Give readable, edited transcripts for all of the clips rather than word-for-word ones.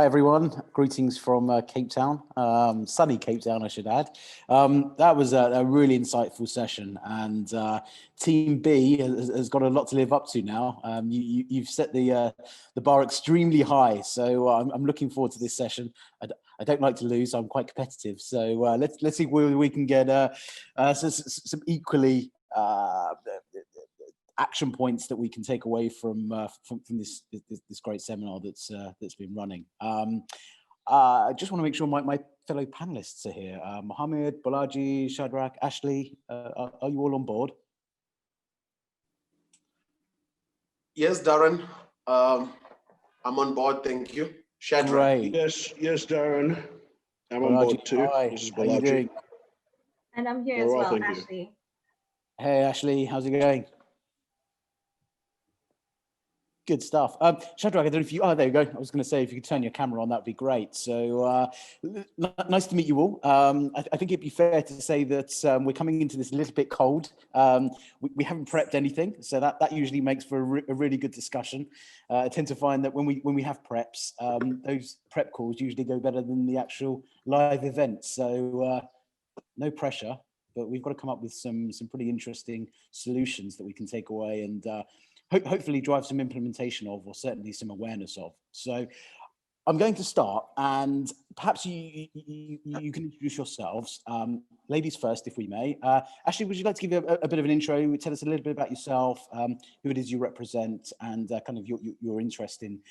Hi everyone, greetings from Cape Town, sunny Cape Town I should add. That was a really insightful session, and Team B has got a lot to live up to now. You've set the bar extremely high, so I'm looking forward to this session. I don't like to lose, I'm quite competitive, so let's see where we can get some equally action points that we can take away from this great seminar that's been running. I just want to make sure my fellow panelists are here. Mohammed, Balaji, Shadrach, Ashley, are you all on board? Yes, Darren, I'm on board, thank you. Shadrach. Great. Yes, Darren, I'm Balaji, on board too. hi, This is how you doing? And I'm here Very as well, well, thank you. Ashley. Hey Ashley, how's it going? Good stuff. Shadrach, I don't know if you, there you go. I was going to say, if you could turn your camera on, that'd be great. So nice to meet you all. I think it'd be fair to say that we're coming into this a little bit cold. We haven't prepped anything, so that usually makes for a really good discussion. I tend to find that when we have preps, those prep calls usually go better than the actual live event. So no pressure, but we've got to come up with some pretty interesting solutions that we can take away and hopefully drive some implementation of, or certainly some awareness of. So I'm going to start, and perhaps you can introduce yourselves. Ladies first, if we may. Ashley, would you like to give a bit of an intro? Tell us a little bit about yourself, who it is you represent, and kind of your interest in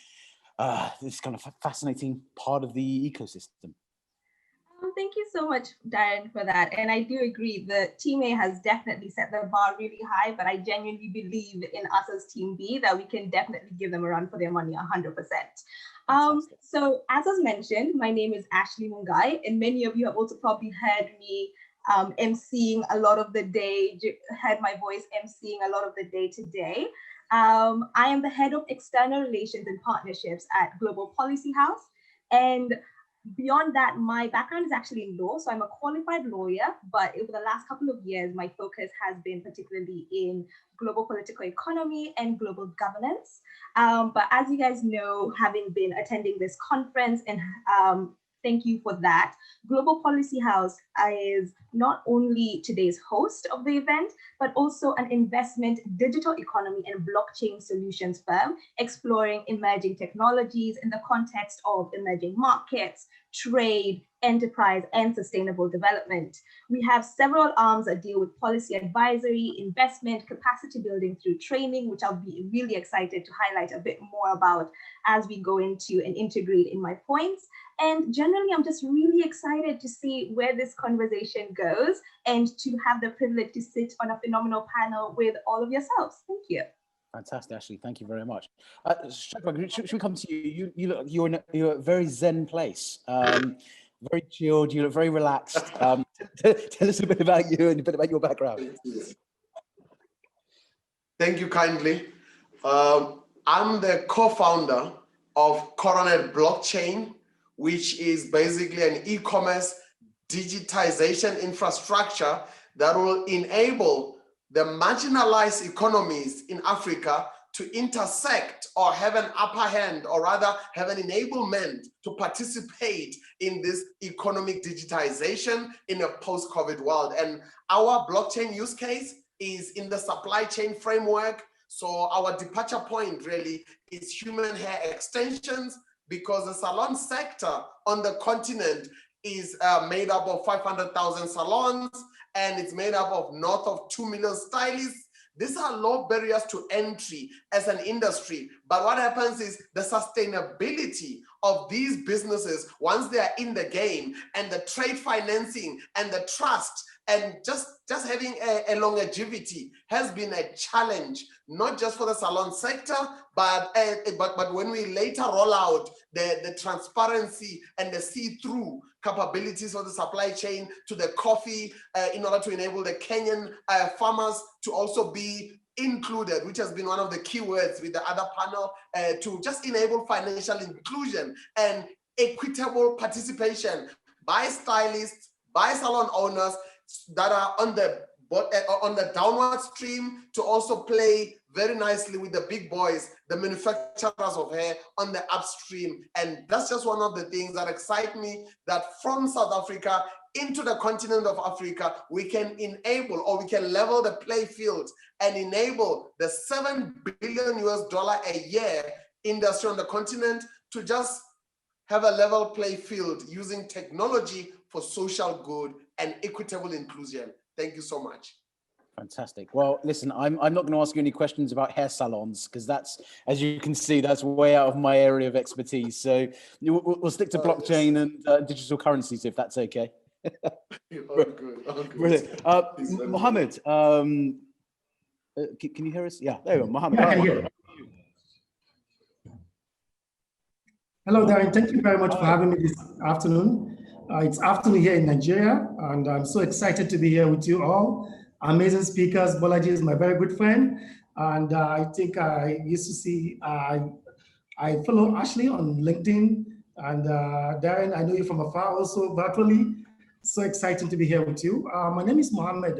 this kind of fascinating part of the ecosystem. Thank you so much, Darren, for that. And I do agree, the Team A has definitely set the bar really high, but I genuinely believe in us as Team B that we can definitely give them a run for their money 100%. So as was mentioned, my name is Ashley Mungai, and many of you have also probably heard me emceeing a lot of the day, heard my voice emceeing a lot of the day today. I am the head of external relations and partnerships at Global Policy House. And beyond that, my background is actually in law, so I'm a qualified lawyer, but over the last couple of years, my focus has been particularly in global political economy and global governance. But as you guys know, having been attending this conference, and thank you for that, Global Policy House is not only today's host of the event, but also an investment, digital economy, and blockchain solutions firm exploring emerging technologies in the context of emerging markets, trade, enterprise, and sustainable development. We have several arms that deal with policy advisory, investment, capacity building through training, which I'll be really excited to highlight a bit more about as we go into and integrate in my points. And generally, I'm just really excited to see where this conversation goes and to have the privilege to sit on a phenomenal panel with all of yourselves. Thank you. Fantastic, Ashley. Thank you very much. Should we come to you? You're in a very zen place. Very chilled. You look very relaxed. Tell us a bit about you and a bit about your background. Thank you kindly. I'm the co-founder of Coronet Blockchain, which is basically an e-commerce digitization infrastructure that will enable the marginalized economies in Africa to intersect or have an upper hand, or rather have an enablement to participate in this economic digitization in a post-COVID world. And our blockchain use case is in the supply chain framework. So our departure point really is human hair extensions, because the salon sector on the continent is made up of 500,000 salons, and it's made up of north of 2 million stylists. These are low barriers to entry as an industry. But what happens is the sustainability of these businesses, once they are in the game, and the trade financing and the trust and just having a longevity has been a challenge, not just for the salon sector, but when we later roll out the transparency and the see-through capabilities of the supply chain to the coffee, in order to enable the Kenyan farmers to also be included, which has been one of the key words with the other panel, to just enable financial inclusion and equitable participation by stylists, by salon owners that are on the downward stream, to also play very nicely with the big boys, the manufacturers of hair on the upstream. And that's just one of the things that excite me, that from South Africa into the continent of Africa, we can enable, or we can level the play field and enable the $7 billion a year industry on the continent to just have a level play field using technology for social good and equitable inclusion. Thank you so much. Fantastic. Well, listen, I'm not going to ask you any questions about hair salons, because that's, as you can see, that's way out of my area of expertise. So we'll stick to blockchain and digital currencies, if that's okay. Oh, good. Oh, good. Brilliant. Mohammed, can you hear us? Yeah, there we go. Mohammed. Yeah, I can hear. Hello, Darren. Thank you very much for having me this afternoon. It's afternoon here in Nigeria, and I'm so excited to be here with you all. Amazing speakers. Bolaji is my very good friend, and I think I used to see, I follow Ashley on LinkedIn, and Darren, I know you from afar also virtually. So exciting to be here with you. My name is Mohammed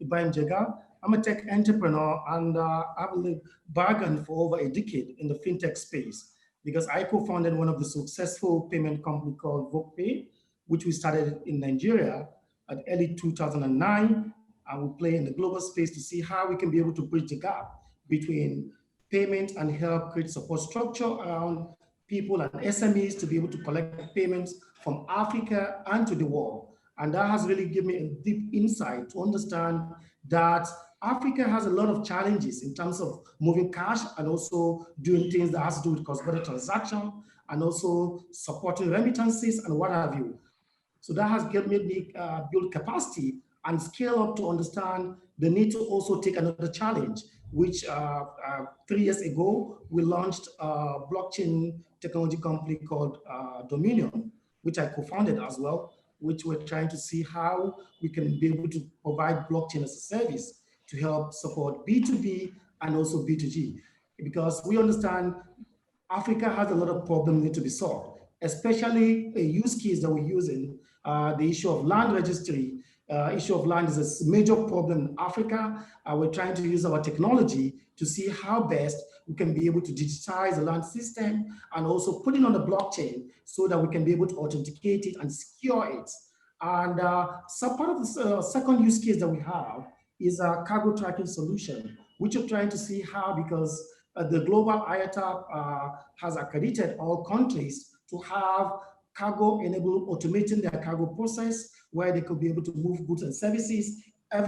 Ibrahim Jega. I'm a tech entrepreneur, and I've lived bargained for over a decade in the fintech space, because I co-founded one of the successful payment company called VokePay, which we started in Nigeria at early 2009. And we play in the global space to see how we can be able to bridge the gap between payment and help create support structure around people and SMEs to be able to collect payments from Africa and to the world. And that has really given me a deep insight to understand that Africa has a lot of challenges in terms of moving cash and also doing things that has to do with cross-border transaction and also supporting remittances and what have you. So that has made me build capacity and scale up to understand the need to also take another challenge, which 3 years ago, we launched a blockchain technology company called Dominion, which I co-founded as well, which we're trying to see how we can be able to provide blockchain as a service to help support B2B and also B2G. Because we understand Africa has a lot of problems need to be solved, especially a use case that we're using, the issue of land registry. Issue of land is a major problem in Africa. We're trying to use our technology to see how best we can be able to digitize the land system and also put it on the blockchain so that we can be able to authenticate it and secure it. And some part of the second use case that we have is a cargo tracking solution, which we're trying to see how, because the global IATA has accredited all countries to have cargo enable automating their cargo process, where they could be able to move goods and services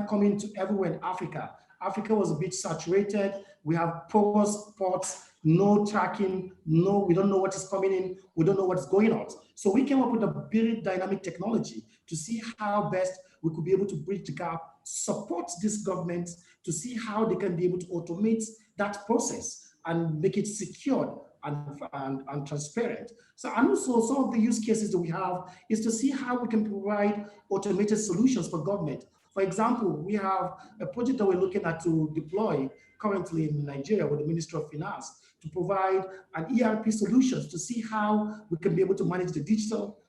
coming to everywhere in Africa. Africa was a bit saturated. We have porous ports, no tracking, we don't know what is coming in, we don't know what's going on. So we came up with a very dynamic technology to see how best we could be able to bridge the gap, support these governments to see how they can be able to automate that process and make it secured and transparent. So, and also some of the use cases that we have is to see how we can provide automated solutions for government. For example, we have a project that we're looking at to deploy currently in Nigeria with the Ministry of Finance to provide an ERP solutions to see how we can be able to manage the digital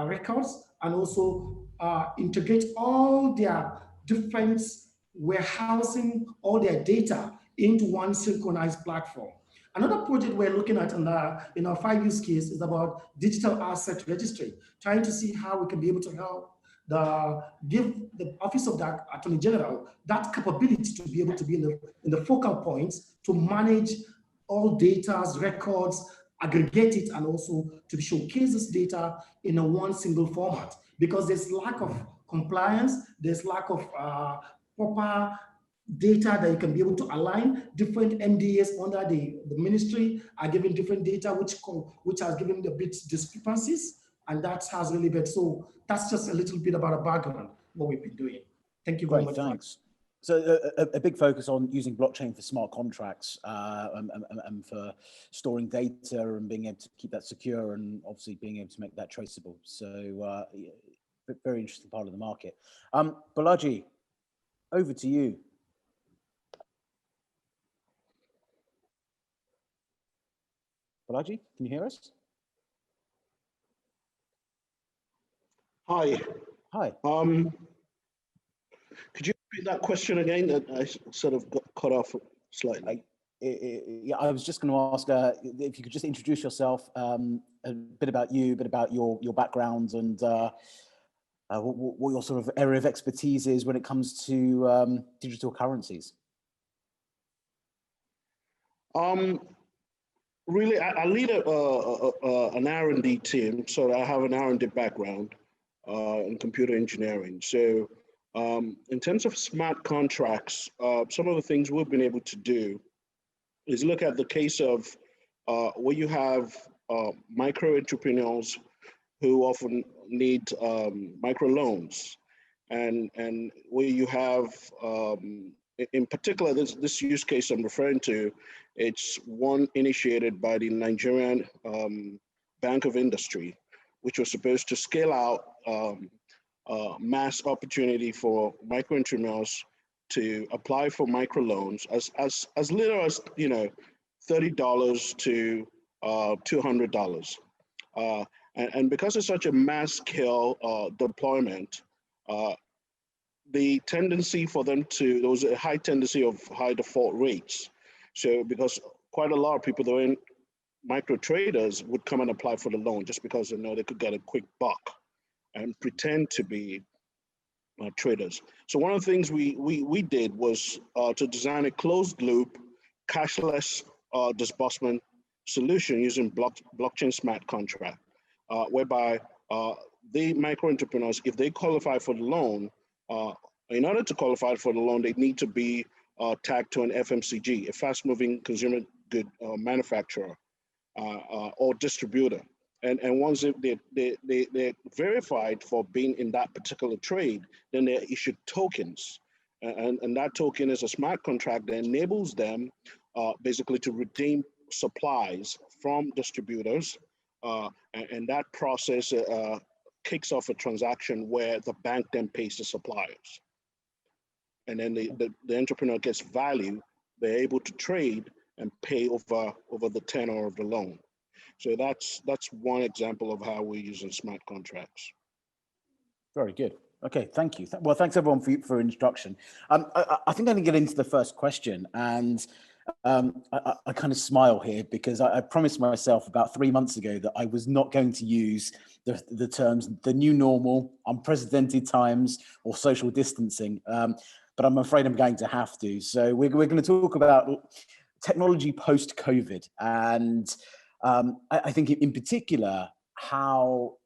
records and also integrate all their different warehousing, all their data into one synchronized platform. Another project we're looking at in our 5 use case is about digital asset registry, trying to see how we can be able to help give the Office of the Attorney General that capability to be able to be in the focal points to manage all data, records, aggregate it, and also to showcase this data in a one single format, because there's lack of compliance, there's lack of proper data that you can be able to align. Different MDAs under the ministry are giving different data, which has given a bit discrepancies, and that has really been, so that's just a little bit about a background, what we've been doing. Thank you very much. Thanks. So a big focus on using blockchain for smart contracts and for storing data and being able to keep that secure and obviously being able to make that traceable. So very interesting part of the market. Balaji, over to you. Balaji, can you hear us? Hi. Hi. Could you repeat that question again? I sort of got cut off slightly. Yeah, I was just going to ask if you could just introduce yourself, a bit about you, a bit about your background, and what your sort of area of expertise is when it comes to digital currencies. Really, I lead an R&D team, so I have an R&D background in computer engineering. So in terms of smart contracts, some of the things we've been able to do is look at the case of where you have micro entrepreneurs who often need micro loans, and where you have, in particular, this use case I'm referring to, it's one initiated by the Nigerian Bank of Industry, which was supposed to scale out mass opportunity for micro entrepreneurs to apply for microloans as little as $30 to $200, and because it's such a mass scale deployment, the tendency for them to, there was a high tendency of high default rates. So because quite a lot of people that are in micro traders would come and apply for the loan just because they know they could get a quick buck and pretend to be traders. So one of the things we did was to design a closed loop cashless disbursement solution using blockchain smart contract, whereby the micro entrepreneurs, if they qualify for the loan, in order to qualify for the loan, they need to be tagged to an FMCG, a fast moving consumer good manufacturer or distributor. And once they're verified for being in that particular trade, then they're issued tokens. And that token is a smart contract that enables them basically to redeem supplies from distributors. And that process kicks off a transaction where the bank then pays the suppliers. And then the entrepreneur gets value, they're able to trade and pay over the tenor of the loan. So that's one example of how we're using smart contracts. Very good. Okay, thank you. Well, thanks everyone for introduction. I think I'm going to get into the first question, and I kind of smile here because I promised myself about 3 months ago that I was not going to use the terms the new normal, unprecedented times, or social distancing, but I'm afraid I'm going to have to. So we're going to talk about technology post-COVID, and I think in particular how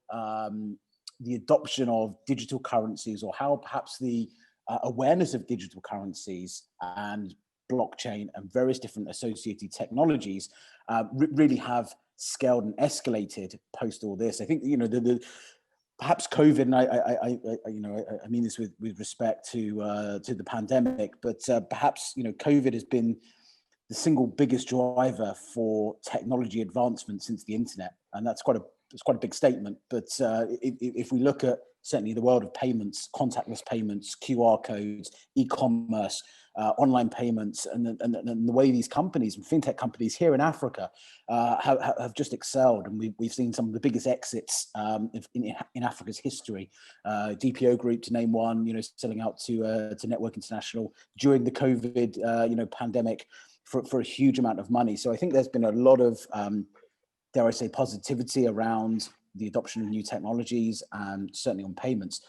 the adoption of digital currencies, or how perhaps the awareness of digital currencies and blockchain and various different associated technologies really have scaled and escalated post all this. I think perhaps COVID, and I mean this with respect to the pandemic, but perhaps COVID has been the single biggest driver for technology advancement since the internet, and that's quite a big statement. But if we look at certainly the world of payments, contactless payments, QR codes, e-commerce, online payments, and the way these companies and fintech companies here in Africa have just excelled, and we've seen some of the biggest exits in Africa's history. DPO Group, to name one, selling out to Network International during the COVID pandemic for a huge amount of money. So I think there's been a lot of dare I say, positivity around the adoption of new technologies and certainly on payments.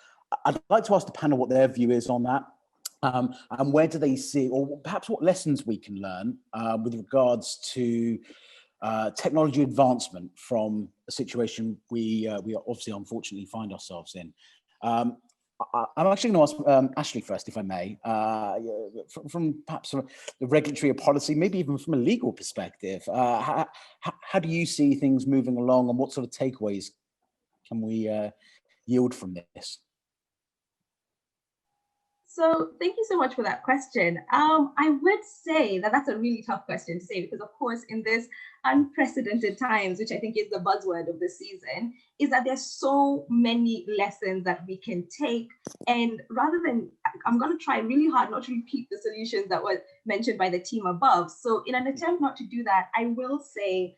I'd like to ask the panel what their view is on that, and where do they see, or perhaps what lessons we can learn with regards to technology advancement from a situation we obviously unfortunately find ourselves in. I'm actually going to ask Ashley first, if I may, from perhaps the regulatory or policy, maybe even from a legal perspective. How do you see things moving along, and what sort of takeaways can we yield from this? So thank you so much for that question. I would say that that's a really tough question to say, because of course in this unprecedented times, which I think is the buzzword of the season, is that there's so many lessons that we can take. And rather than, I'm going to try really hard not to repeat the solutions that were mentioned by the team above. So in an attempt not to do that, I will say,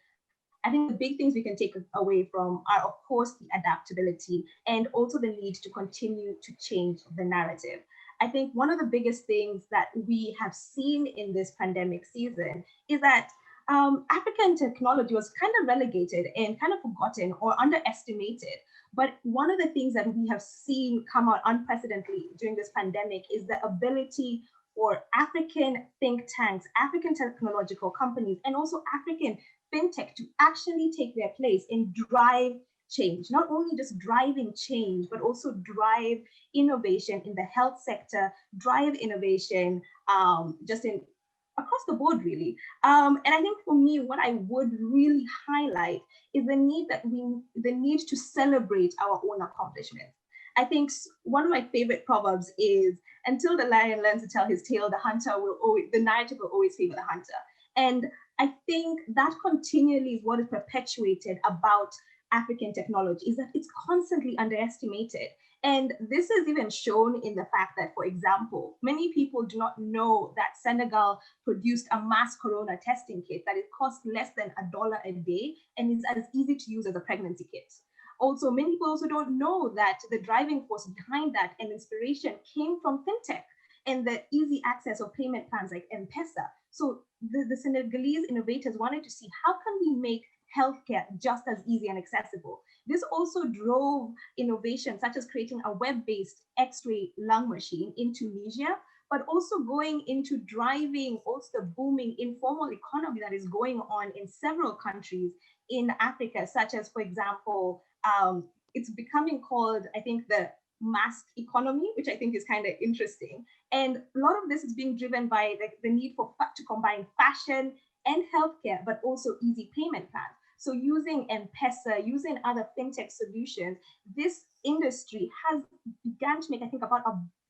I think the big things we can take away from are, of course, the adaptability and also the need to continue to change the narrative. I think one of the biggest things that we have seen in this pandemic season is that African technology was kind of relegated and kind of forgotten or underestimated. But one of the things that we have seen come out unprecedentedly during this pandemic is the ability for African think tanks, African technological companies, and also African fintech to actually take their place and drive change, not only just driving change, but also drive innovation in the health sector, drive innovation just in across the board, really. And I think for me, what I would really highlight is the need to celebrate our own accomplishments. I think one of my favorite proverbs is, until the lion learns to tell his tale, the narrative will always favor the hunter. And I think that continually is what is perpetuated about African technology, is that it's constantly underestimated. And this is even shown in the fact that, for example, many people do not know that Senegal produced a mass corona testing kit that it costs less than $1 a day and is as easy to use as a pregnancy kit. Also, many people also don't know that the driving force behind that and inspiration came from fintech and the easy access of payment plans like M-Pesa. So the Senegalese innovators wanted to see, how can we make healthcare just as easy and accessible? This also drove innovation such as creating a web-based X-ray lung machine in Tunisia, but also going into driving also the booming informal economy that is going on in several countries in Africa, such as, for example, it's becoming called, I think, the mask economy, which I think is kind of interesting. And a lot of this is being driven by the need to combine fashion and healthcare, but also easy payment plans. So using M-Pesa, using other fintech solutions, this industry has begun to make, I think, about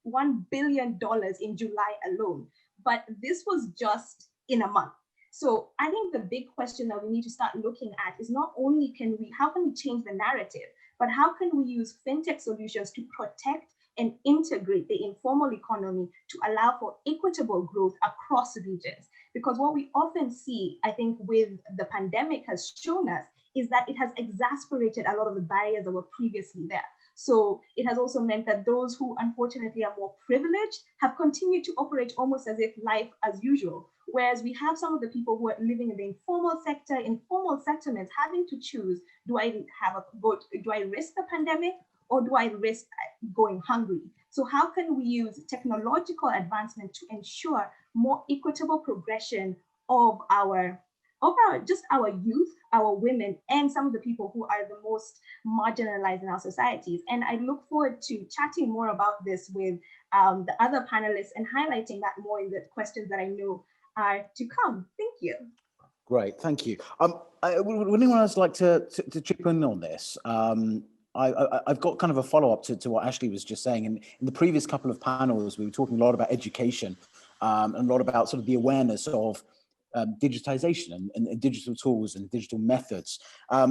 $1 billion in July alone. But this was just in a month. So I think the big question that we need to start looking at is not only how can we change the narrative, but how can we use fintech solutions to protect and integrate the informal economy to allow for equitable growth across regions? Because what we often see, I think, with the pandemic has shown us is that it has exacerbated a lot of the barriers that were previously there. So it has also meant that those who unfortunately are more privileged have continued to operate almost as if life as usual. Whereas we have some of the people who are living in the informal sector, informal settlements, having to choose, do I risk the pandemic or do I risk going hungry? So how can we use technological advancement to ensure more equitable progression of our youth, our women, and some of the people who are the most marginalized in our societies? And I look forward to chatting more about this with the other panelists and highlighting that more in the questions that I know are to come. Thank you. Great, thank you. Would anyone else like to chip in on this? I've got kind of a follow-up to what Ashley was just saying. And in the previous couple of panels, we were talking a lot about education and a lot about sort of the awareness of digitization and digital tools and digital methods. I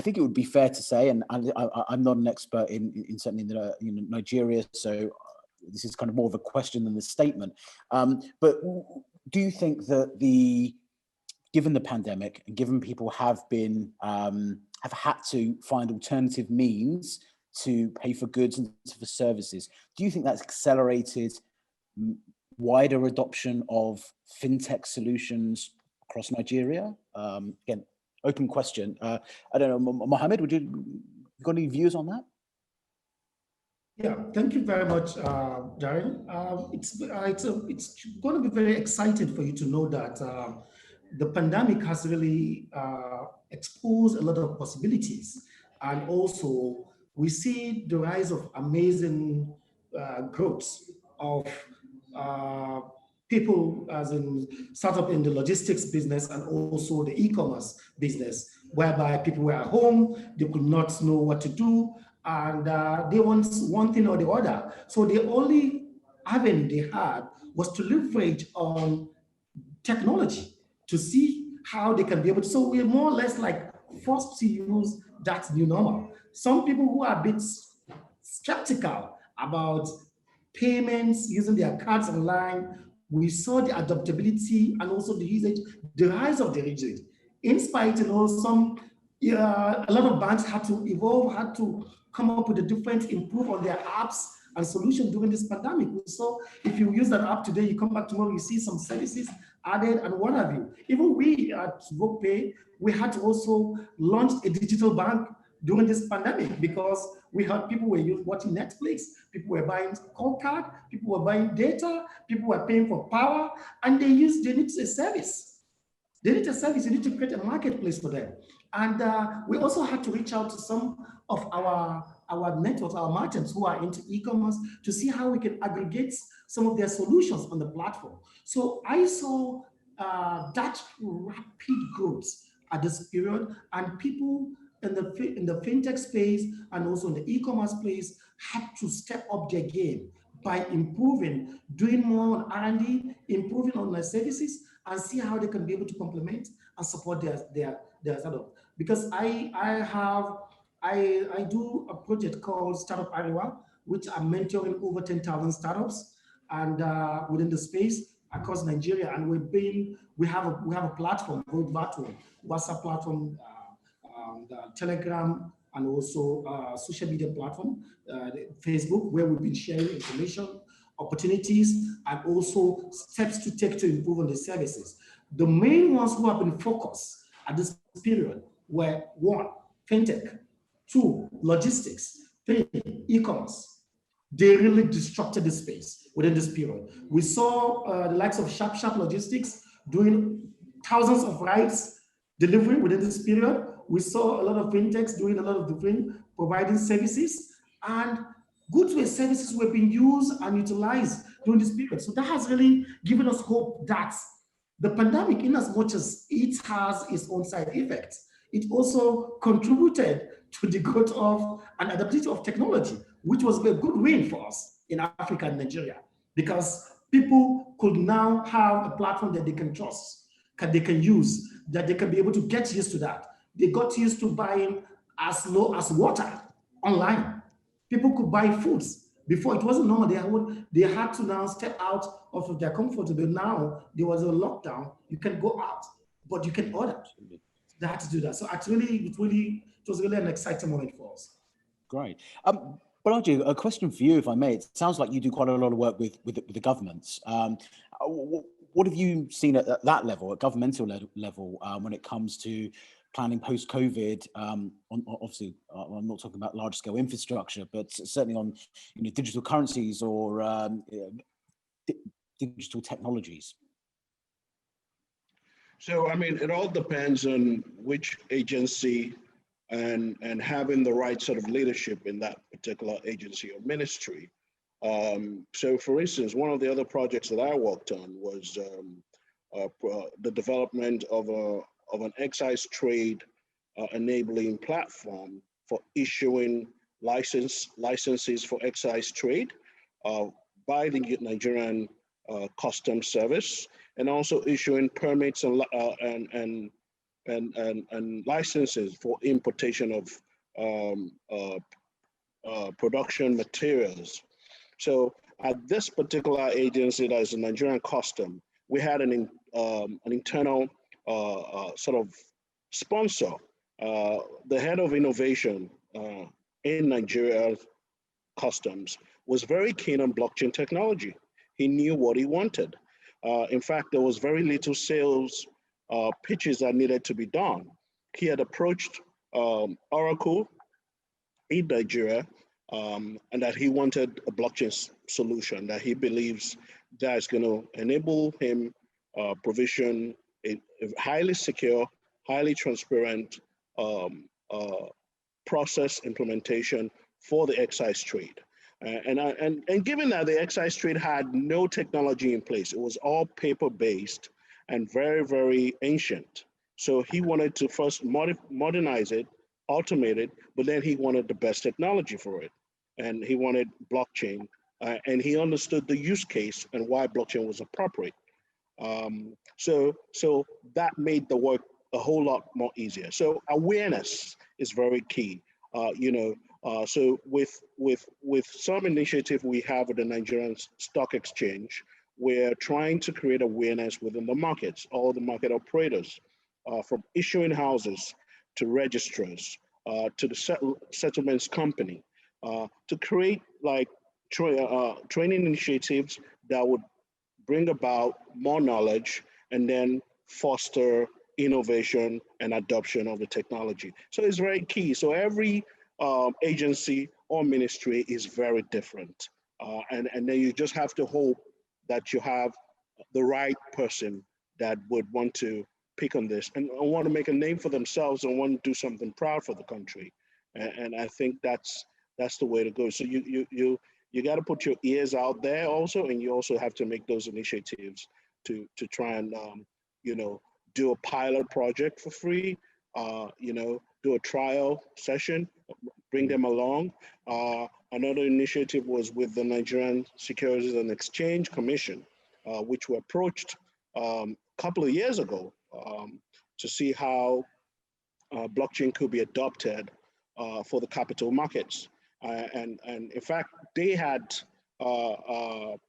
think it would be fair to say, and I'm not an expert in certainly in Nigeria, so this is kind of more of a question than a statement. But do you think that given the pandemic and given people have had to find alternative means to pay for goods and for services, do you think that's accelerated wider adoption of fintech solutions across Nigeria? Again, open question. I don't know, Mohammed, got any views on that? Yeah, thank you very much, Darren. It's going to be very exciting for you to know that the pandemic has really exposed a lot of possibilities. And also, we see the rise of amazing growth of people as in startup in the logistics business and also the e-commerce business, whereby people were at home, they could not know what to do, and they want one thing or the other. So the only avenue they had was to leverage on technology to see how they can be able to. So we're more or less like forced to use that new normal. Some people who are a bit skeptical about payments using their cards online, we saw the adaptability and also the usage, the rise of the usage. In spite, a lot of banks had to evolve, had to come up with a different, improve on their apps and solutions during this pandemic. So if you use that app today, you come back tomorrow, you see some services added and what have you. Even we at VokePay, we had to also launch a digital bank during this pandemic because we had people were watching Netflix, people were buying call card, people were buying data, people were paying for power, and they need a service. They need a service. You need to create a marketplace for them. And we also had to reach out to some of our networks, our merchants who are into e-commerce to see how we can aggregate some of their solutions on the platform. So I saw that rapid growth at this period, and people in the fintech space and also in the e-commerce space had to step up their game by improving, doing more on R&D, improving on their services, and see how they can be able to complement and support their startup. Because I do a project called Startup Ariwa, which I'm mentoring over 10,000 startups and within the space across Nigeria, and we have a platform called Virtual, WhatsApp platform, the Telegram, and also social media platform, Facebook, where we've been sharing information, opportunities, and also steps to take to improve on the services. The main ones who have been focused at this period were 1, fintech, 2, logistics, 3, e-commerce. They really disrupted the space within this period. We saw the likes of Sharp Logistics doing thousands of rides delivery within this period. We saw a lot of fintechs doing a lot of different providing services, and goods-based services were being used and utilized during this period. So that has really given us hope that the pandemic, in as much as it has its own side effects, it also contributed to the growth of and adaptability of technology, which was a good win for us in Africa and Nigeria, because people could now have a platform that they can trust, that they can use, that they can be able to get used to that. They got used to buying as low as water online. People could buy foods. Before it wasn't normal. They had to now step out of their comfort zone. Now there was a lockdown. You can go out, but you can order. They had to do that. So it was really an exciting moment for us. Great. Balaji, a question for you, if I may. It sounds like you do quite a lot of work with the governments. What have you seen at that level, at governmental level, when it comes to planning post-COVID? Obviously, I'm not talking about large-scale infrastructure, but certainly on digital currencies or digital technologies. So, I mean, it all depends on which agency and having the right sort of leadership in that particular agency or ministry. So, for instance, one of the other projects that I worked on was the development of an excise trade enabling platform for issuing licenses for excise trade by the Nigerian Customs Service, and also issuing permits and licenses for importation of production materials. So at this particular agency, that is the Nigerian Custom, we had an internal sort of sponsor. The head of innovation in Nigeria Customs was very keen on blockchain technology. He knew what he wanted. In fact, there was very little sales pitches that needed to be done. He had approached Oracle in Nigeria, and that he wanted a blockchain solution that he believes that is going to enable him provision a highly secure, highly transparent process implementation for the excise trade. And given that the excise trade had no technology in place, it was all paper-based and very, very ancient. So he wanted to first modernize it, automate it, but then he wanted the best technology for it. And he wanted blockchain, and he understood the use case and why blockchain was appropriate. So that made the work a whole lot more easier. So awareness is very key. So with some initiative we have with the Nigerian Stock Exchange, we're trying to create awareness within the markets, all the market operators, from issuing houses to registrars, to the settlements company, to create like training initiatives that would bring about more knowledge and then foster innovation and adoption of the technology. So it's very key. So every agency or ministry is very different. And then you just have to hope that you have the right person that would want to pick on this and want to make a name for themselves and want to do something proud for the country. And I think that's the way to go. So you got to put your ears out there also, and you also have to make those initiatives to try and do a pilot project for free, do a trial session, bring them along. Another initiative was with the Nigerian Securities and Exchange Commission, which we approached a couple of years ago to see how blockchain could be adopted for the capital markets. And in fact, they had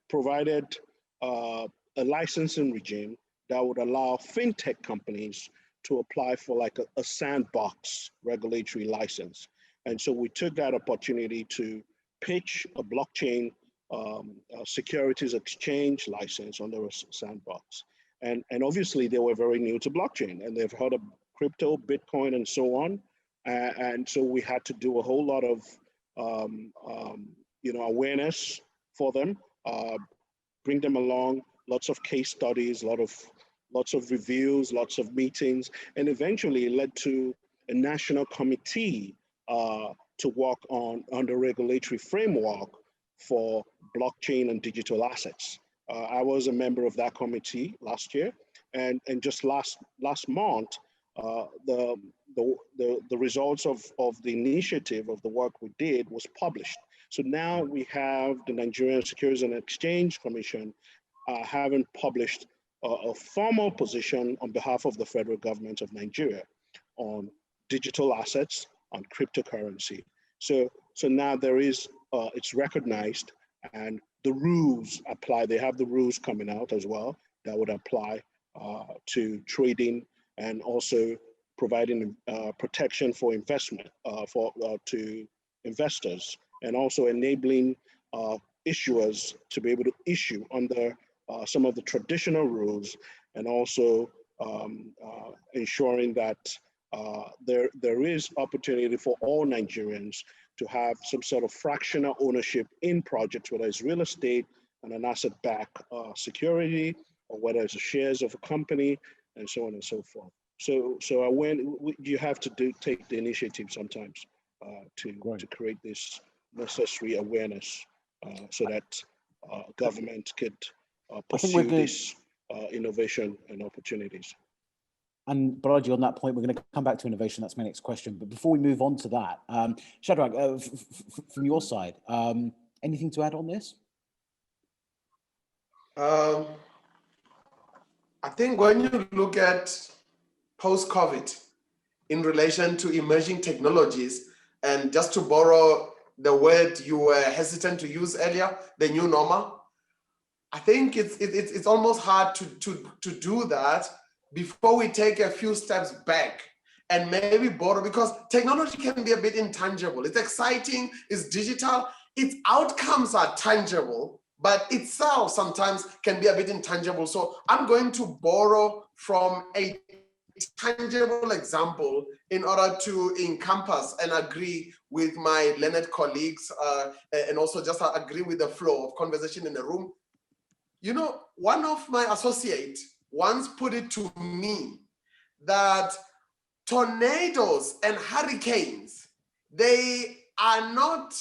provided a licensing regime that would allow fintech companies to apply for like a sandbox regulatory license. And so we took that opportunity to pitch a blockchain securities exchange license under a sandbox. And obviously they were very new to blockchain and they've heard of crypto, Bitcoin, and so on. And so we had to do a whole lot of awareness for them, bring them along, lots of case studies, lots of reviews, lots of meetings, and eventually it led to a national committee to work on the regulatory framework for blockchain and digital assets. I was a member of that committee last year, and just last month, the results of the initiative of the work we did was published. So now we have the Nigerian Securities and Exchange Commission having published a formal position on behalf of the federal government of Nigeria on digital assets and cryptocurrency. So now there is, it's recognized and the rules apply. They have the rules coming out as well that would apply to trading and also providing protection for investment to investors, and also enabling issuers to be able to issue under some of the traditional rules, and also ensuring that there is opportunity for all Nigerians to have some sort of fractional ownership in projects, whether it's real estate and an asset-backed security, or whether it's shares of a company, and so on and so forth. So you have to take the initiative sometimes to create this necessary awareness so that government could pursue this innovation and opportunities. And Balaji, on that point, we're going to come back to innovation. That's my next question. But before we move on to that, Shadrach, from your side, anything to add on this? I think when you look at post-COVID in relation to emerging technologies, and just to borrow the word you were hesitant to use earlier, the new normal, I think it's almost hard to do that before we take a few steps back and maybe borrow, because technology can be a bit intangible. It's exciting, it's digital, its outcomes are tangible, but itself sometimes can be a bit intangible. So I'm going to borrow from a tangible example in order to encompass and agree with my learned colleagues and also just agree with the flow of conversation in the room. You know, one of my associates once put it to me that tornadoes and hurricanes, they are not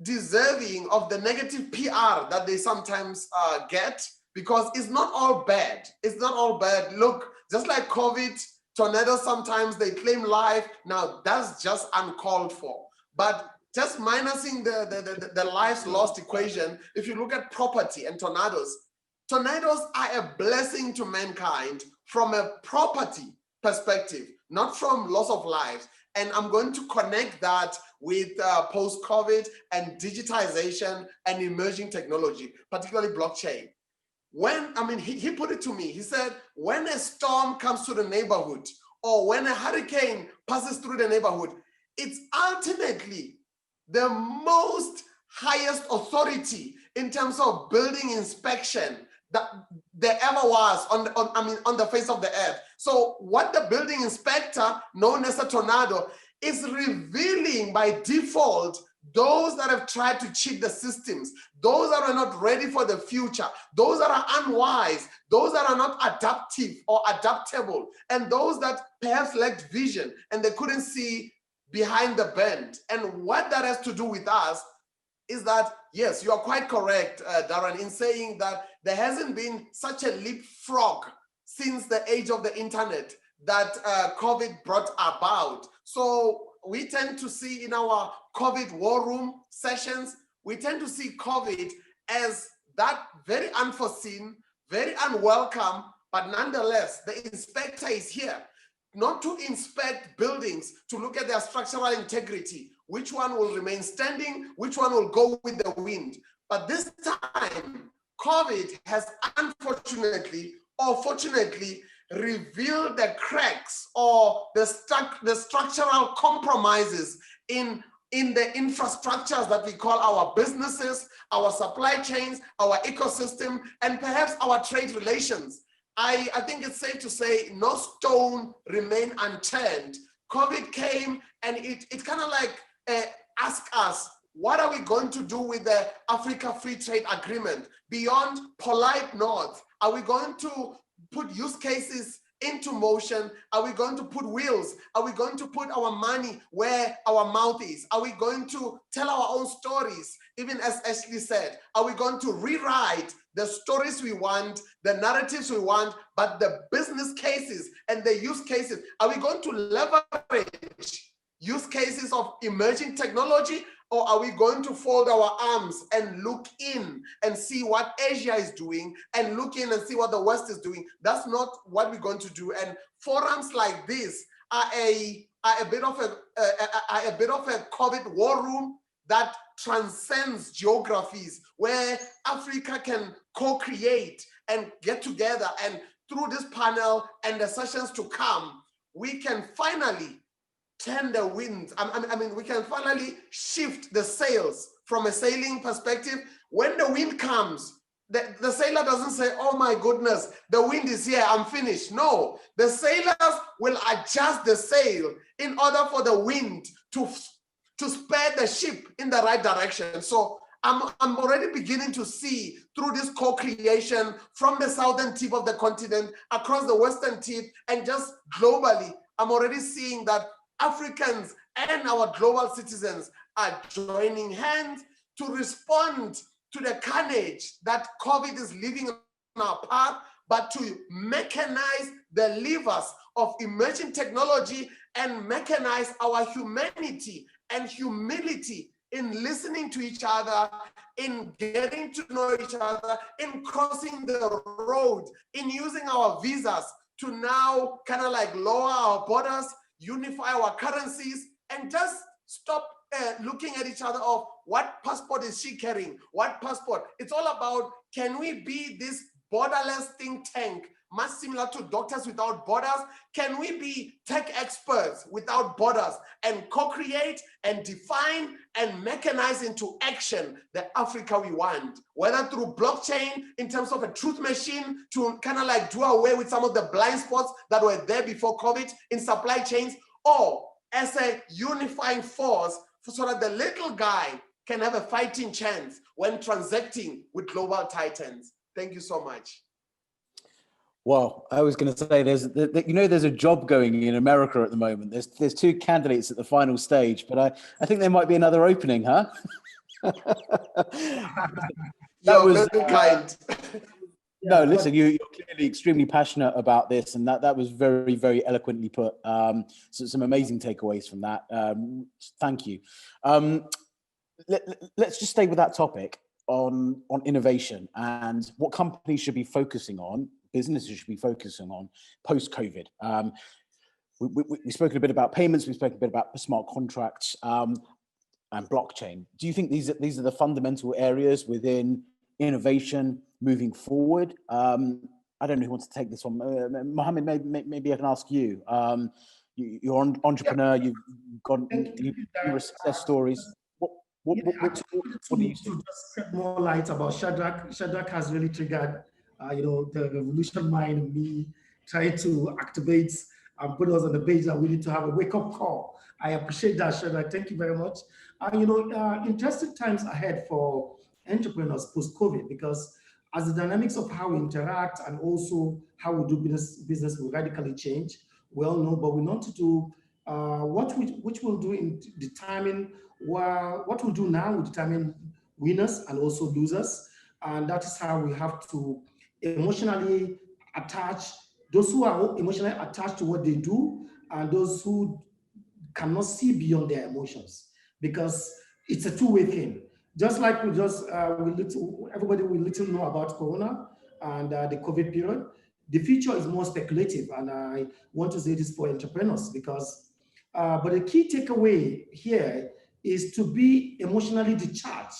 deserving of the negative PR that they sometimes get, because it's not all bad. It's not all bad. Look, just like COVID, tornadoes, sometimes they claim life. Now that's just uncalled for. But just minusing the lives lost equation, if you look at property and tornadoes are a blessing to mankind from a property perspective, not from loss of lives. And I'm going to connect that with post-COVID and digitization and emerging technology, particularly blockchain. He put it to me, he said, when a storm comes to the neighborhood or when a hurricane passes through the neighborhood, it's ultimately the most highest authority in terms of building inspection that there ever was on the face of the earth. So what the building inspector, known as a tornado, is revealing by default those that have tried to cheat the systems, those that are not ready for the future, those that are unwise, those that are not adaptive or adaptable, and those that perhaps lacked vision and they couldn't see behind the bend. And what that has to do with us is that, yes, you are quite correct, Darren, in saying that there hasn't been such a leapfrog since the age of the internet that COVID brought about. So we tend to see in our COVID war room sessions, we tend to see COVID as that very unforeseen, very unwelcome, but nonetheless, the inspector is here, not to inspect buildings, to look at their structural integrity, which one will remain standing, which one will go with the wind. But this time, COVID has unfortunately or fortunately revealed the cracks or the structural compromises in the infrastructures that we call our businesses, our supply chains, our ecosystem, and perhaps our trade relations. I think it's safe to say no stone remained unturned. COVID came and it kind of like asked us, what are we going to do with the Africa Free Trade Agreement beyond polite nods? Are we going to put use cases into motion? Are we going to put wheels? Are we going to put our money where our mouth is? Are we going to tell our own stories? Even as Ashley said, are we going to rewrite the stories we want, the narratives we want, but the business cases and the use cases? Are we going to leverage use cases of emerging technology, or are we going to fold our arms and look in and see what Asia is doing and look in and see what the West is doing? That's not what we're going to do. And forums like this are a bit of a COVID war room that transcends geographies, where Africa can co-create and get together. And through this panel and the sessions to come, we can finally turn the winds. I mean, we can finally shift the sails from a sailing perspective. When the wind comes, the sailor doesn't say, oh my goodness, the wind is here, I'm finished. No, the sailors will adjust the sail in order for the wind to spur the ship in the right direction. So I'm already beginning to see through this co-creation from the southern tip of the continent, across the western tip, and just globally, I'm already seeing that Africans and our global citizens are joining hands to respond to the carnage that COVID is leaving on our path, but to mechanize the levers of emerging technology and mechanize our humanity and humility in listening to each other, in getting to know each other, in crossing the road, in using our visas to now kind of like lower our borders, unify our currencies, and just stop looking at each other of what passport is she carrying, what passport. It's all about, can we be this borderless think tank, much similar to Doctors Without Borders? Can we be tech experts without borders and co-create and define and mechanize into action the Africa we want, whether through blockchain in terms of a truth machine to kind of like do away with some of the blind spots that were there before COVID in supply chains, or as a unifying force so that the little guy can have a fighting chance when transacting with global titans. Thank you so much. Well, I was going to say, there's a job going in America at the moment. There's two candidates at the final stage, but I think there might be another opening, huh? That was kind. No, listen, you're clearly extremely passionate about this, and that was very, very eloquently put. So some amazing takeaways from that. Thank you. Let's just stay with that topic on innovation and what companies should be focusing on, businesses should be focusing on post-COVID. We've spoken a bit about payments, we've spoken a bit about smart contracts and blockchain. Do you think these are the fundamental areas within innovation moving forward? I don't know who wants to take this one. Mohammed, maybe I can ask you. You're an entrepreneur, you've got numerous success stories. What, Yeah, what, I what, just what, wanted what do you to see? just shed more light about Shadrach. Shadrach has really triggered, the revolution mind in me, trying to activate and put us on the page that we need to have a wake-up call. I appreciate that, Shadrach. Thank you very much. Interesting times ahead for entrepreneurs post-COVID, because as the dynamics of how we interact and also how we do business will radically change. We all know, but we want to do which we'll do in determine what we'll do now will determine winners and also losers. And that is how we have to emotionally attach those who are emotionally attached to what they do and those who cannot see beyond their emotions, because it's a two-way thing. Just like everybody will little know about Corona and the COVID period, the future is more speculative. And I want to say this for entrepreneurs because, but the key takeaway here is to be emotionally discharged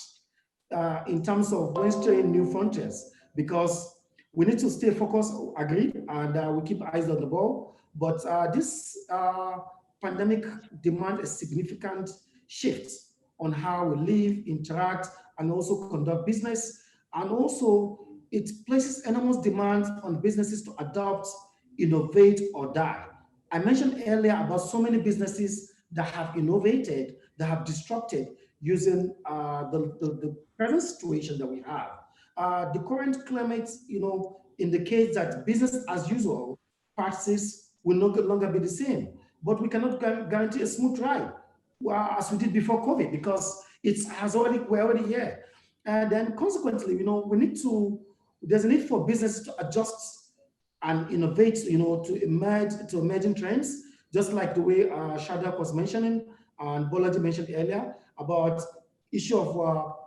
in terms of venturing new frontiers, because we need to stay focused, agreed, and we keep eyes on the ball. But this pandemic demands a significant shift on how we live, interact, and also conduct business. And also, it places enormous demands on businesses to adopt, innovate, or die. I mentioned earlier about so many businesses that have innovated, that have disrupted using the present situation that we have. The current climate, indicates that business as usual practices will no longer be the same. But we cannot guarantee a smooth ride as we did before COVID, because we're already here. And then consequently, there's a need for business to adjust and innovate, to emerging trends, just like the way Shadrach was mentioning and Bolaji mentioned earlier about issue of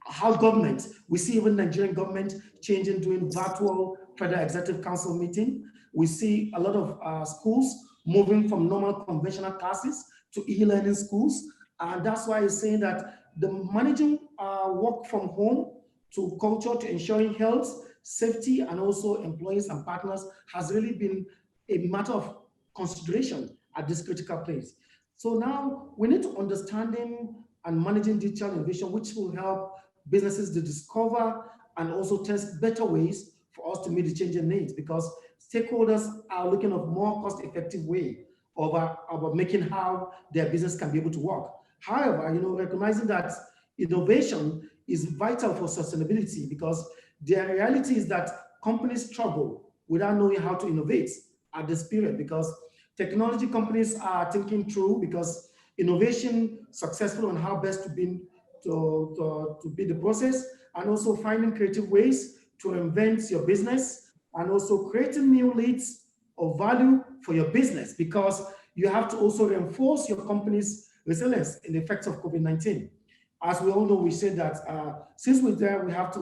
how government, we see even Nigerian government changing, doing virtual Federal Executive Council meeting. We see a lot of schools moving from normal conventional classes to e-learning schools. And that's why it's saying that the managing work from home to culture to ensuring health, safety, and also employees and partners has really been a matter of consideration at this critical place. So now we need to understanding and managing digital innovation, which will help businesses to discover and also test better ways for us to meet the changing needs, because stakeholders are looking at more cost-effective way of making how their business can be able to work. However, recognizing that innovation is vital for sustainability, because the reality is that companies struggle without knowing how to innovate at this period, because technology companies are thinking through, because innovation successful on how best to be the process, and also finding creative ways to invent your business, and also creating new leads of value for your business, because you have to also reinforce your company's resilience in the effects of COVID-19. As we all know, we said that since we're there, we have to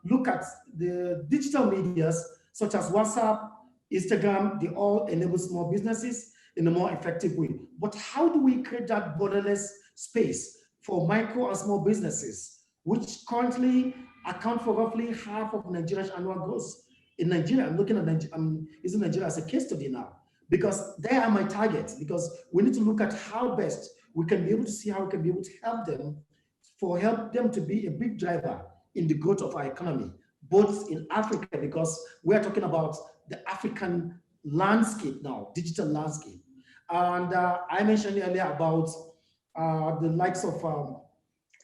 look at the digital medias such as WhatsApp, Instagram. They all enable small businesses in a more effective way. But how do we create that borderless space for micro and small businesses, which currently account for roughly half of Nigeria's annual growth? In Nigeria, I'm looking at I'm using Nigeria as a case study now, because they are my targets, because we need to look at how best we can be able to see how we can be able to help them to be a big driver in the growth of our economy, both in Africa, because we are talking about the African landscape now, digital landscape. And I mentioned earlier about the likes of,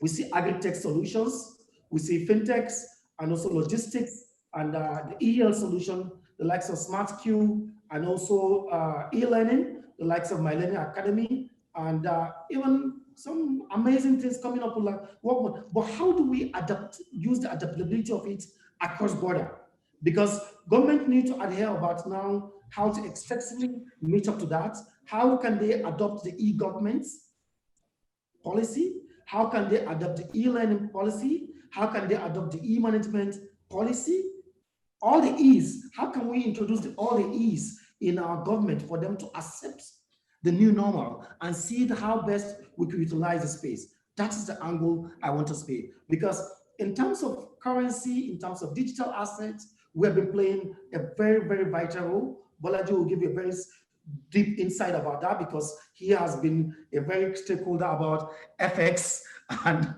we see agri-tech solutions, we see fintechs, and also logistics, and the e-health solution, the likes of SmartQ, and also e-learning, the likes of My Learning Academy, and even some amazing things coming up with like work. But how do we use the adaptability of it across border? Because government need to adhere about now how to effectively meet up to that. How can they adopt the e-governments policy? How can they adopt the e-learning policy? How can they adopt the e-management policy? All the E's, how can we introduce all the E's in our government for them to accept the new normal and see how best we can utilize the space? That is the angle I want us to pay. Because in terms of currency, in terms of digital assets, we have been playing a very, very vital role. Bolaji will give you a very deep insight about that, because he has been a very stakeholder about FX and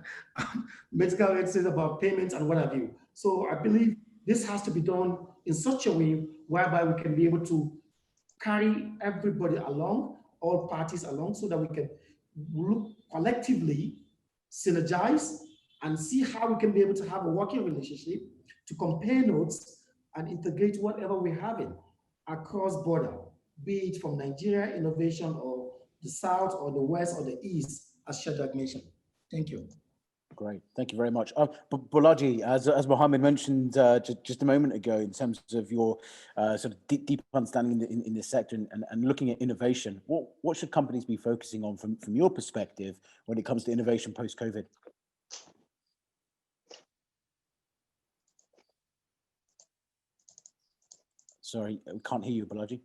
medical aid says about payments and what have you. So I believe this has to be done in such a way whereby we can be able to carry everybody along, all parties along, so that we can look collectively, synergize, and see how we can be able to have a working relationship to compare notes and integrate whatever we're having across border, be it from Nigeria innovation or the South or the West or the East, as Shadrach mentioned. Thank you. Great, thank you very much. Bolaji, as Mohammed mentioned just a moment ago, in terms of your sort of deep understanding in this sector and looking at innovation, what should companies be focusing on from your perspective when it comes to innovation post-COVID? Sorry, we can't hear you, Bolaji.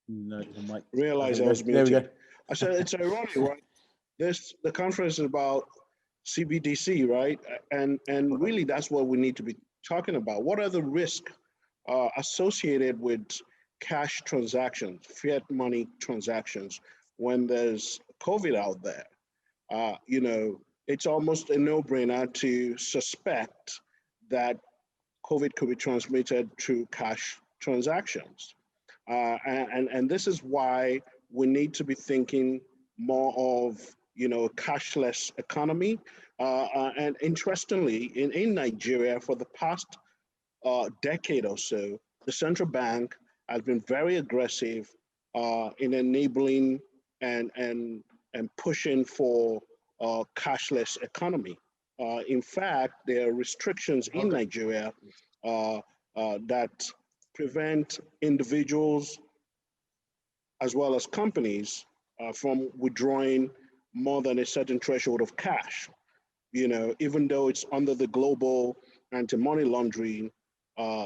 No, the mic. Realize I was muted. There we go. I said it's ironic, right? The conference is about CBDC, right? And really that's what we need to be talking about. What are the risks associated with cash transactions, fiat money transactions, when there's COVID out there? You know, it's almost a no-brainer to suspect that COVID could be transmitted through cash transactions. And this is why we need to be thinking more of, you know, a cashless economy. And interestingly, in Nigeria, for the past decade or so, the central bank has been very aggressive in enabling and pushing for a cashless economy. In fact, there are restrictions in Nigeria that prevent individuals as well as companies from withdrawing more than a certain threshold of cash, you know, even though it's under the global anti-money laundering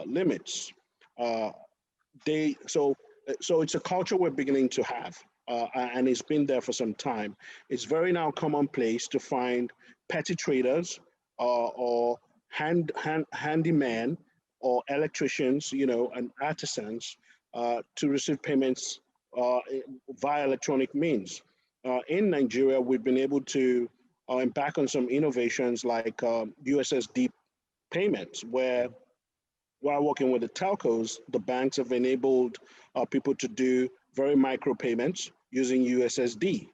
limits. So it's a culture we're beginning to have, and it's been there for some time. It's very now commonplace to find petty traders or handyman or electricians, you know, and artisans to receive payments via electronic means. In Nigeria, we've been able to embark on some innovations like USSD payments, where while working with the telcos, the banks have enabled people to do very micro payments using USSD.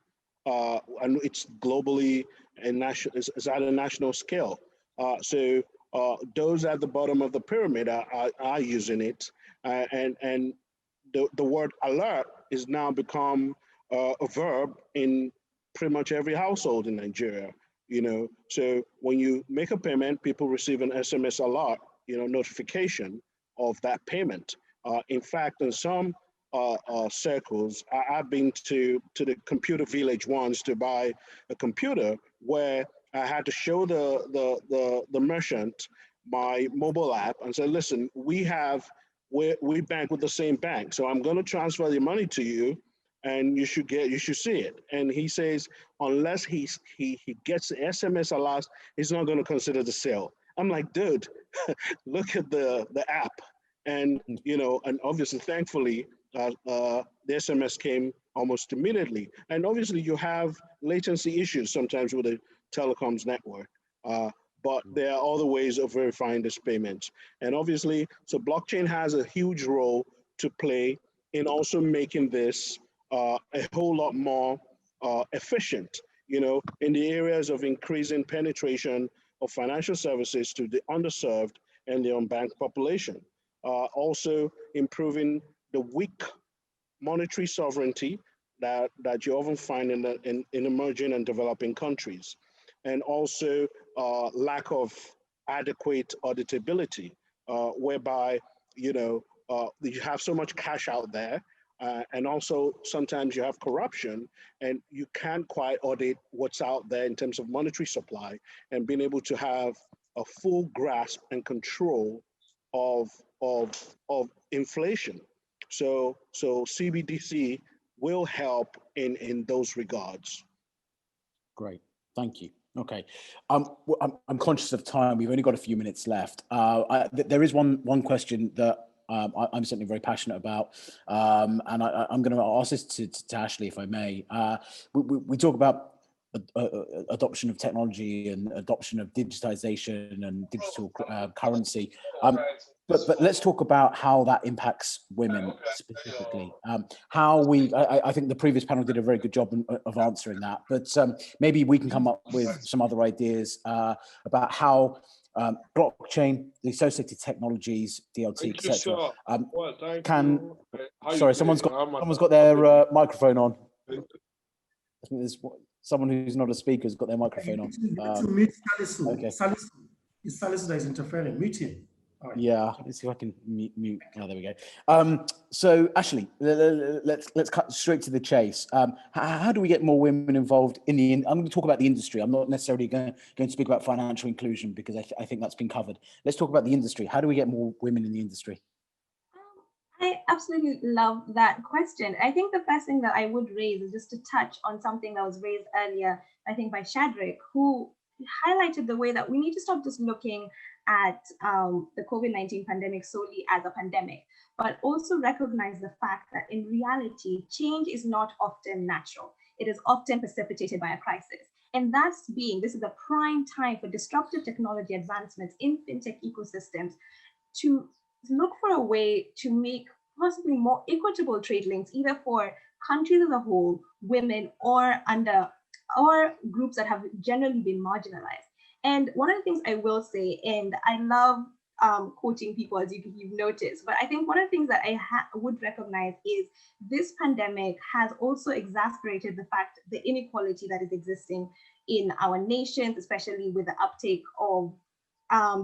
And it's globally and is at a national scale. So those at the bottom of the pyramid are using it. And the word alert is now become a verb in pretty much every household in Nigeria. You know, so when you make a payment, people receive an SMS alert, you know, notification of that payment. In fact, in some circles, I've been to the computer village once to buy a computer, where I had to show the merchant my mobile app and say, listen, we bank with the same bank, so I'm going to transfer the money to you, and you should see it. And he says, unless he gets the SMS alert, he's not going to consider the sale. I'm like, dude, look at the app. And, you know, and obviously, thankfully, the SMS came almost immediately. And obviously you have latency issues sometimes with the telecoms network, but there are other ways of verifying this payment. And obviously, so blockchain has a huge role to play in also making this a whole lot more efficient, you know, in the areas of increasing penetration of financial services to the underserved and the unbanked population. Also improving the weak monetary sovereignty that you often find in emerging and developing countries, and also lack of adequate auditability, whereby, you know, you have so much cash out there, and also sometimes you have corruption and you can't quite audit what's out there in terms of monetary supply, and being able to have a full grasp and control of inflation. So CBDC will help in those regards. Great, thank you. Okay, I'm conscious of time. We've only got a few minutes left. There is one question that I'm certainly very passionate about. And I'm going to ask this to Ashley, if I may. We talk about adoption of technology and adoption of digitization and digital currency. But let's talk about how that impacts women specifically. I think the previous panel did a very good job of answering that, but maybe we can come up with some other ideas about how blockchain, the associated technologies, DLT, etc. Sorry, someone's got their microphone on. I think there's someone who's not a speaker has got their microphone on. To mute Salisu. Okay. It's Salisu that is interfering. Mute him. Right. Yeah, let's see if I can mute. Oh, there we go. So Ashley, let's cut straight to the chase. How do we get more women involved in the? I'm going to talk about the industry. I'm not necessarily going to speak about financial inclusion because I think that's been covered. Let's talk about the industry. How do we get more women in the industry? I absolutely love that question. I think the first thing that I would raise is just to touch on something that was raised earlier, I think by Shadrach, who highlighted the way that we need to stop just looking at the COVID-19 pandemic solely as a pandemic, but also recognize the fact that in reality, change is not often natural. It is often precipitated by a crisis. And this is a prime time for disruptive technology advancements in fintech ecosystems to look for a way to make possibly more equitable trade links, either for countries as a whole, women, or groups that have generally been marginalized. And one of the things I will say, and I love quoting people, as you've noticed, but I think one of the things that I would recognize is this pandemic has also exacerbated the fact, the inequality that is existing in our nations, especially with the uptake of,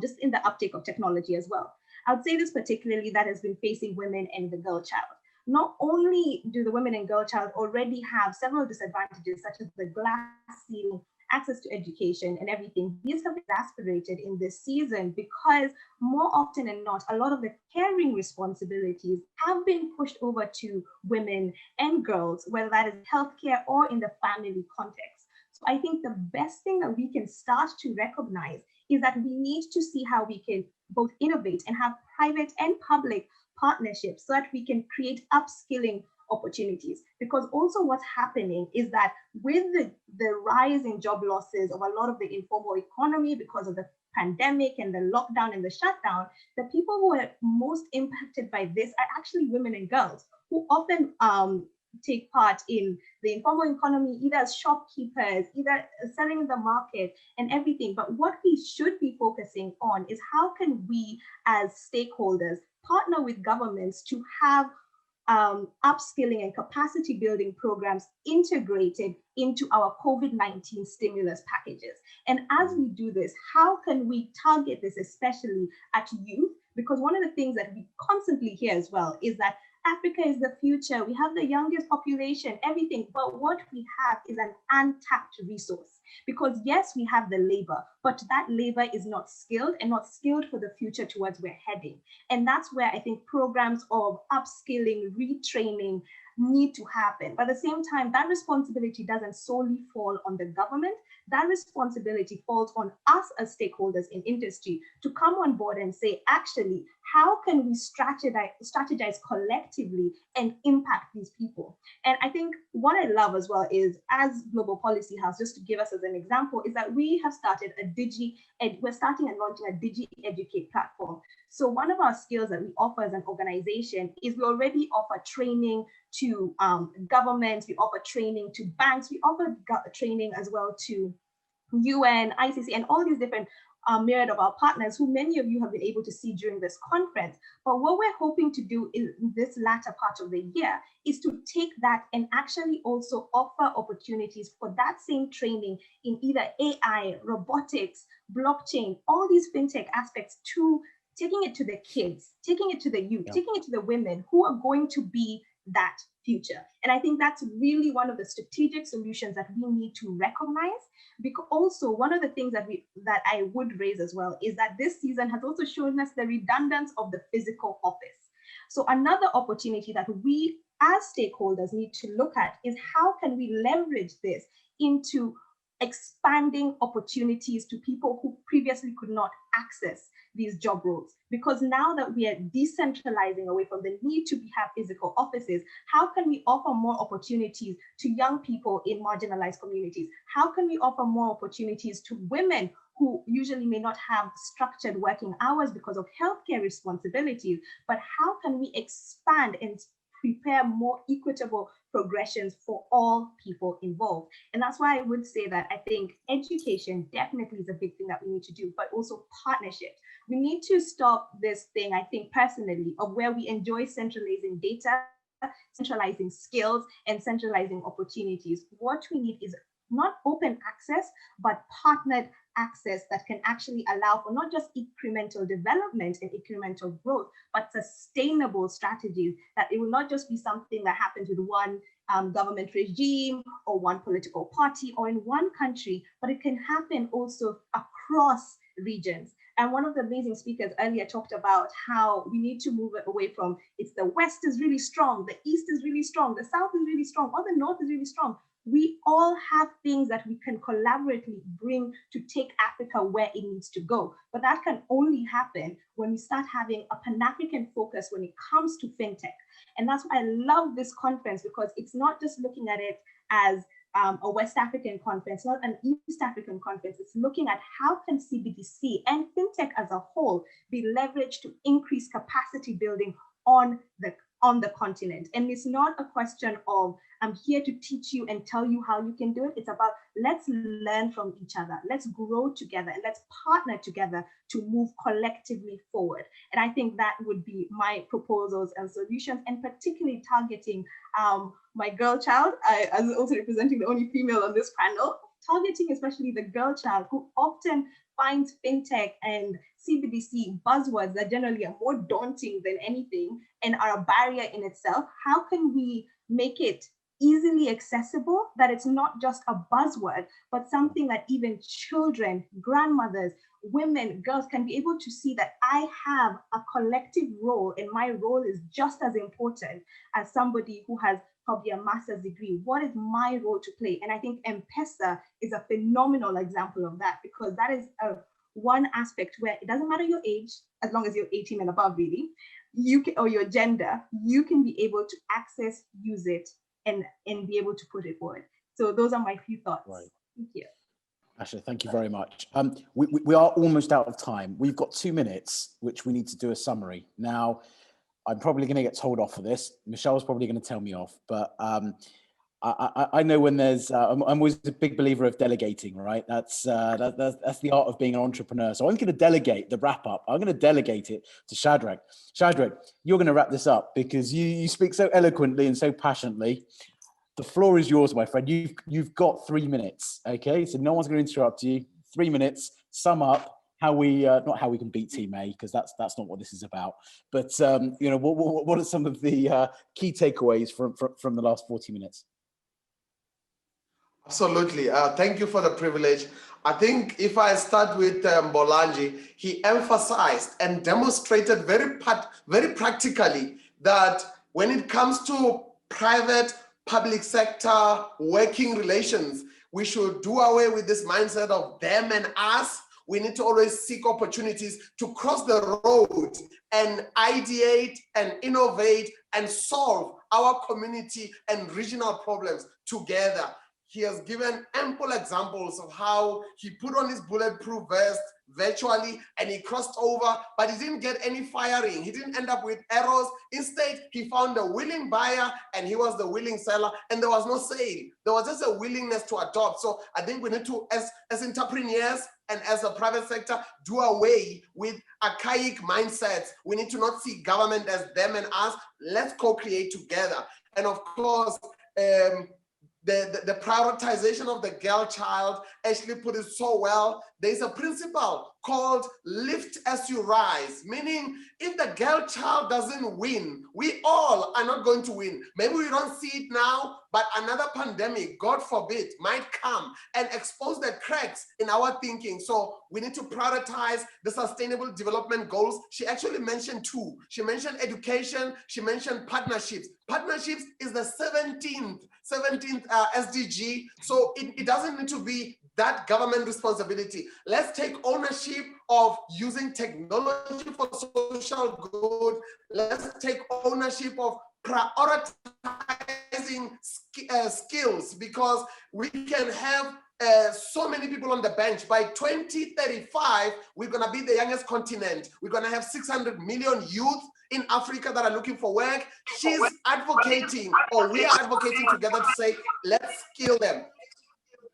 just in the uptake of technology as well. I would say this particularly that has been facing women and the girl child. Not only do the women and girl child already have several disadvantages, such as the glass ceiling, access to education and everything, these have exasperated in this season because more often than not, a lot of the caring responsibilities have been pushed over to women and girls, whether that is healthcare or in the family context. So I think the best thing that we can start to recognize is that we need to see how we can both innovate and have private and public partnerships so that we can create upskilling opportunities. Because also what's happening is that with the rise in job losses of a lot of the informal economy because of the pandemic and the lockdown and the shutdown, the people who are most impacted by this are actually women and girls who often take part in the informal economy, either as shopkeepers, either selling in the market and everything. But what we should be focusing on is how can we as stakeholders partner with governments to have upskilling and capacity building programs integrated into our COVID-19 stimulus packages. And as we do this, how can we target this especially at youth? Because one of the things that we constantly hear as well is that Africa is the future. We have the youngest population, everything. But what we have is an untapped resource. Because yes, we have the labor, but that labor is not skilled and not skilled for the future towards we're heading. And that's where I think programs of upskilling, retraining need to happen. But at the same time, that responsibility doesn't solely fall on the government. That responsibility falls on us as stakeholders in industry to come on board and say, actually, how can we strategize collectively and impact these people? And I think what I love as well is, as Global Policy House, just to give us as an example, is that we have started we're starting and launching a Digi Educate platform. So one of our skills that we offer as an organization is we already offer training to governments, we offer training to banks, we offer training as well to UN, ICC, and all these different myriad of our partners who many of you have been able to see during this conference. But what we're hoping to do in this latter part of the year is to take that and actually also offer opportunities for that same training in either AI, robotics, blockchain, all these fintech aspects, to taking it to the kids, taking it to the youth, taking it to the women who are going to be that future. And I think that's really one of the strategic solutions that we need to recognize. Because also one of the things that I would raise as well is that this season has also shown us the redundance of the physical office. So another opportunity that we as stakeholders need to look at is how can we leverage this into expanding opportunities to people who previously could not access these job roles. Because now that we are decentralizing away from the need to have physical offices, how can we offer more opportunities to young people in marginalized communities? How can we offer more opportunities to women who usually may not have structured working hours because of healthcare responsibilities? But how can we expand and prepare more equitable progressions for all people involved? And that's why I would say that I think education definitely is a big thing that we need to do, but also partnerships. We need to stop this thing, I think personally, of where we enjoy centralizing data, centralizing skills, and centralizing opportunities. What we need is not open access, but partnered access that can actually allow for not just incremental development and incremental growth, but sustainable strategies, that it will not just be something that happens with one government regime or one political party or in one country, but it can happen also across regions. And one of the amazing speakers earlier talked about how we need to move it away from it's the West is really strong, the East is really strong, the South is really strong, or the North is really strong. We all have things that we can collaboratively bring to take Africa where it needs to go. But that can only happen when we start having a Pan-African focus when it comes to fintech. And that's why I love this conference, because it's not just looking at it as a West African conference, not an East African conference. It's looking at how can CBDC and fintech as a whole be leveraged to increase capacity building on the continent. And it's not a question of I'm here to teach you and tell you how you can do it. It's about let's learn from each other, let's grow together, and let's partner together to move collectively forward. And I think that would be my proposals and solutions, and particularly targeting my girl child. I as also representing the only female on this panel, targeting especially the girl child who often finds fintech and CBDC buzzwords that generally are more daunting than anything and are a barrier in itself. How can we make it easily accessible, that it's not just a buzzword, but something that even children, grandmothers, women, girls can be able to see that I have a collective role, and my role is just as important as somebody who has probably a master's degree. What is my role to play? And I think M-Pesa is a phenomenal example of that, because that is one aspect where it doesn't matter your age, as long as you're 18 and above, really, you can, or your gender, you can be able to access, use it, and be able to put it forward. So those are my few thoughts. Right. Thank you. Asha, thank you very much. We are almost out of time. We've got 2 minutes, which we need to do a summary. Now, I'm probably going to get told off for this. Michelle's probably going to tell me off, but I know when there's, I'm always a big believer of delegating, right? That's the art of being an entrepreneur. So I'm going to delegate the wrap up. I'm going to delegate it to Shadrach. Shadrach, you're going to wrap this up because you speak so eloquently and so passionately. The floor is yours, my friend. You've got 3 minutes, okay? So no one's going to interrupt you. 3 minutes, sum up how we, not how we can beat Team A, because that's not what this is about. But, you know, what are some of the key takeaways from the last 40 minutes? Absolutely. Thank you for the privilege. I think if I start with Bolanji, he emphasized and demonstrated very practically that when it comes to private public sector working relations, we should do away with this mindset of them and us. We need to always seek opportunities to cross the road and ideate and innovate and solve our community and regional problems together. He has given ample examples of how he put on his bulletproof vest virtually and he crossed over, but he didn't get any firing. He didn't end up with arrows. Instead, he found a willing buyer and he was the willing seller, and there was no sale. There was just a willingness to adopt. So I think we need to, as entrepreneurs and as a private sector, do away with archaic mindsets. We need to not see government as them and us. Let's co-create together. And of course, the prioritization of the girl child actually put it so well. There's a principle called lift as you rise, meaning if the girl child doesn't win, we all are not going to win. Maybe we don't see it now, but another pandemic, God forbid, might come and expose the cracks in our thinking. So we need to prioritize the sustainable development goals. She actually mentioned 2. She mentioned education. She mentioned partnerships. Partnerships is the 17th SDG. So it doesn't need to be that government responsibility. Let's take ownership of using technology for social good. Let's take ownership of prioritizing skills, because we can have so many people on the bench. By 2035, we're going to be the youngest continent. We're going to have 600 million youth in Africa that are looking for work. She's advocating, or we are advocating together to say, let's skill them.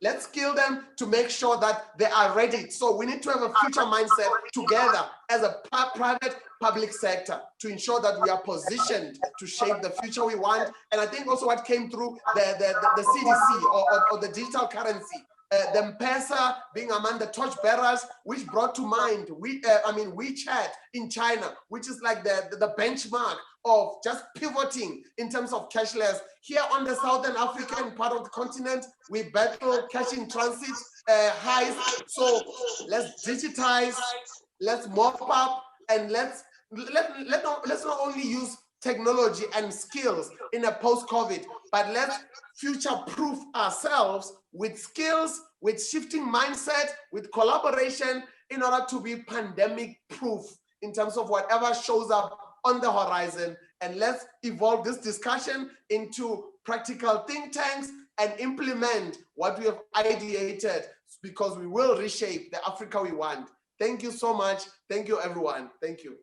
Let's skill them to make sure that they are ready. So we need to have a future mindset together as a private public sector to ensure that we are positioned to shape the future we want. And I think also what came through the CDC or the digital currency, the M-Pesa being among the torch bearers, which brought to mind WeChat in China, which is like the benchmark of just pivoting in terms of cashless. Here on the Southern African part of the continent, we battle cash in transit highs. So let's digitize, let's mop up, and let's not only use technology and skills in a post-COVID, but let's future-proof ourselves with skills, with shifting mindset, with collaboration, in order to be pandemic-proof in terms of whatever shows up on the horizon. And let's evolve this discussion into practical think tanks and implement what we have ideated, because we will reshape the Africa we want. Thank you so much. Thank you, everyone. Thank you.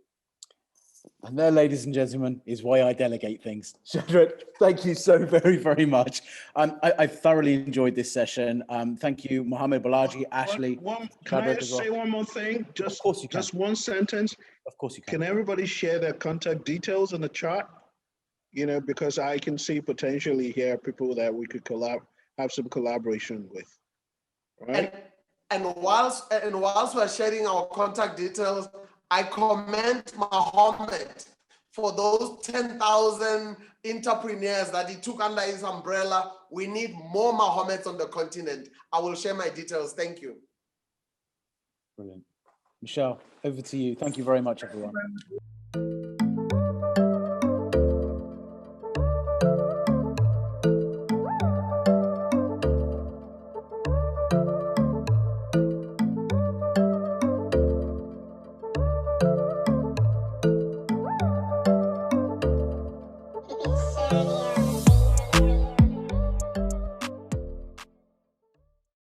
And there, ladies and gentlemen, is why I delegate things. Shadrach, thank you so very, very much. I thoroughly enjoyed this session. Thank you, Mohammed, Balaji, Ashley. Can I just say one more thing? Just, of course you can. Just one sentence. Of course you can. Can everybody share their contact details in the chat? You know, because I can see potentially here people that we could have some collaboration with. Right? And whilst we're sharing our contact details, I commend Mohammed for those 10,000 entrepreneurs that he took under his umbrella. We need more Mohammeds on the continent. I will share my details. Thank you. Brilliant. Michelle, over to you. Thank you very much, everyone.